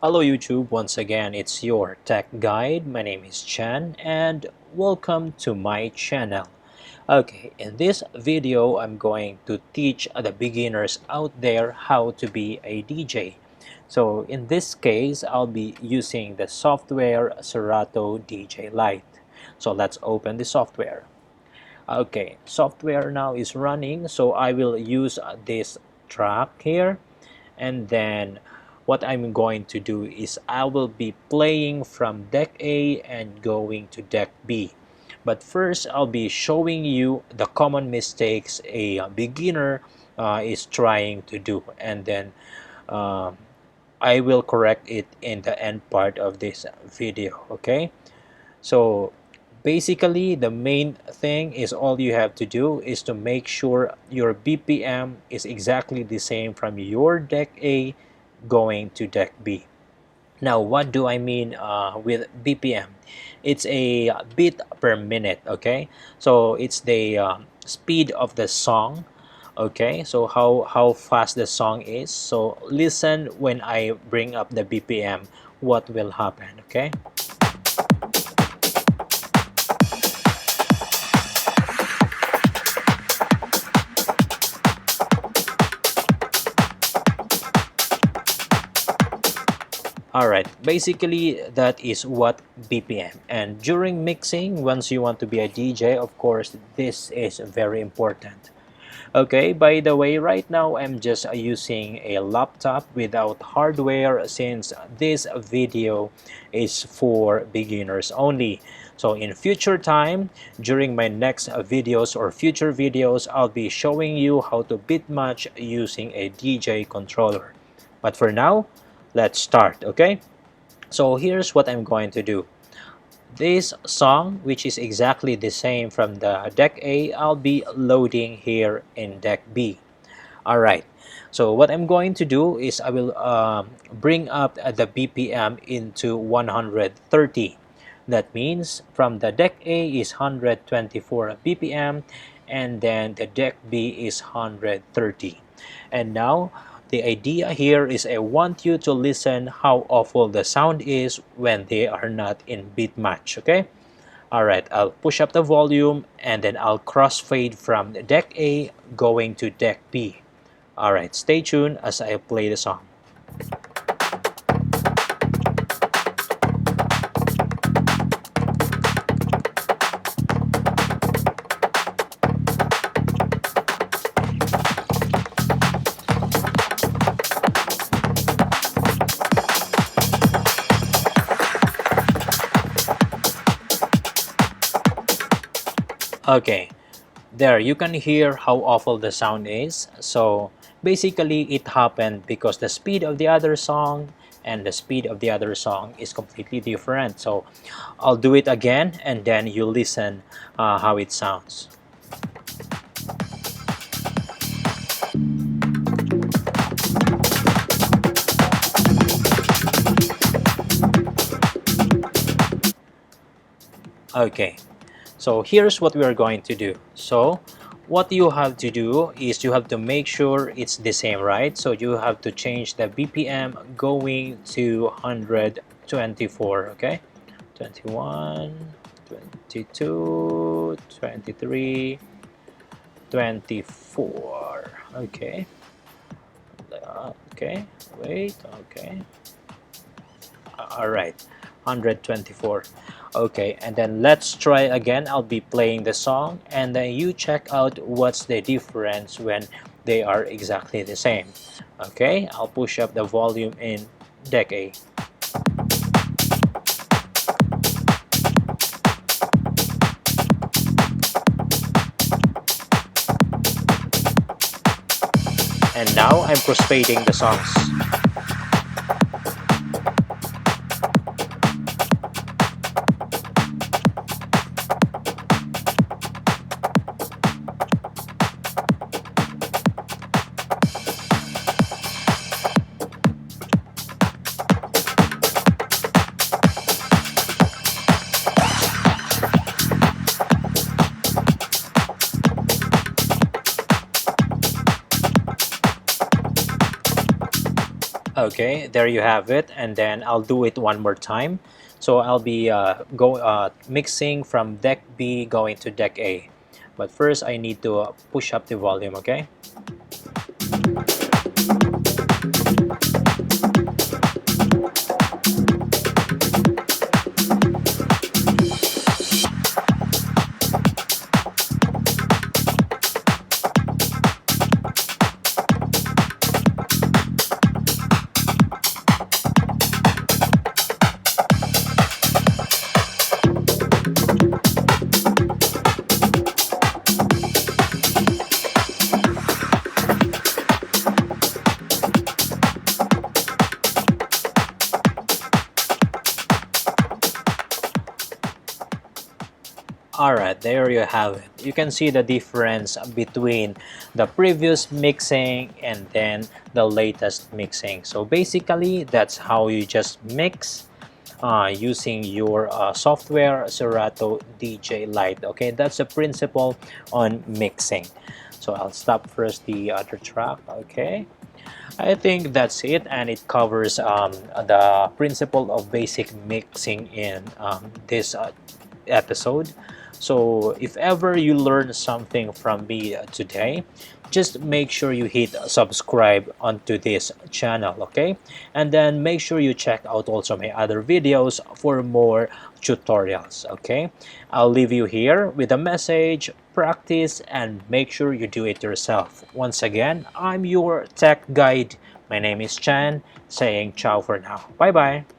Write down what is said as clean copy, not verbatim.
Hello YouTube, once again it's your tech guide. My name is Chan and welcome to my channel. Okay, in this video I'm going to teach the beginners out there how to be a DJ. So in this case I'll be using the software Serato DJ Lite. So let's open the software. Okay, software now is running, so I will use this track here, and then what I'm going to do is I will be playing from deck A and going to deck B. But first I'll be showing you the common mistakes a beginner is trying to do, and then uh, I will correct it in the end part of this video. Okay, so basically the main thing is all you have to do is to make sure your BPM is exactly the same from your deck A going to deck B. Now what do I mean with BPM? It's a beat per minute. Okay, so it's the speed of the song. Okay, so how fast the song is. So listen when I bring up the BPM, what will happen. Okay. Alright, basically that is what BPM. And during mixing, once you want to be a DJ, of course, this is very important. Okay, by the way, right now I'm just using a laptop without hardware since this video is for beginners only. So in future time, during my next videos or future videos, I'll be showing you how to beat match using a DJ controller. But for now, let's start, okay? So here's what I'm going to do. This song, which is exactly the same from the deck A, I'll be loading here in deck B. Alright, so what I'm going to do is I will bring up the BPM into 130. That means from the deck A is 124 BPM, and then the deck B is 130. And now the idea here is I want you to listen how awful the sound is when they are not in beat match. Okay, alright, I'll push up the volume and then I'll crossfade from deck A going to deck B. Alright, stay tuned as I play the song. Okay, there you can hear how awful the sound is. So basically it happened because the speed of the other song and the speed of the other song is completely different. So I'll do it again and then you listen how it sounds. Okay, so here's what we are going to do. So what you have to do is you have to make sure it's the same, right? So you have to change the BPM going to 124, okay? 21, 22, 23, 24. Okay. Okay, wait, okay. All right, 124. Okay, and then let's try again. I'll be playing the song and then you check out what's the difference when they are exactly the same. Okay, I'll push up the volume in deck A. And now I'm crossfading the songs. Okay, there you have it, and then I'll do it one more time. So I'll be mixing from deck B going to deck A. But first I need to push up the volume, okay? Alright, there you have it. You can see the difference between the previous mixing and then the latest mixing. So basically, that's how you just mix using your software Serato DJ Lite. Okay, that's the principle on mixing. So I'll stop first the other track. Okay, I think that's it, and it covers the principle of basic mixing in this episode. So if ever you learn something from me today, just make sure you hit subscribe onto this channel, okay? And then make sure you check out also my other videos for more tutorials, okay? I'll leave you here with a message: practice and make sure you do it yourself. Once again, I'm your tech guide. My name is Chan, saying ciao for now. Bye bye.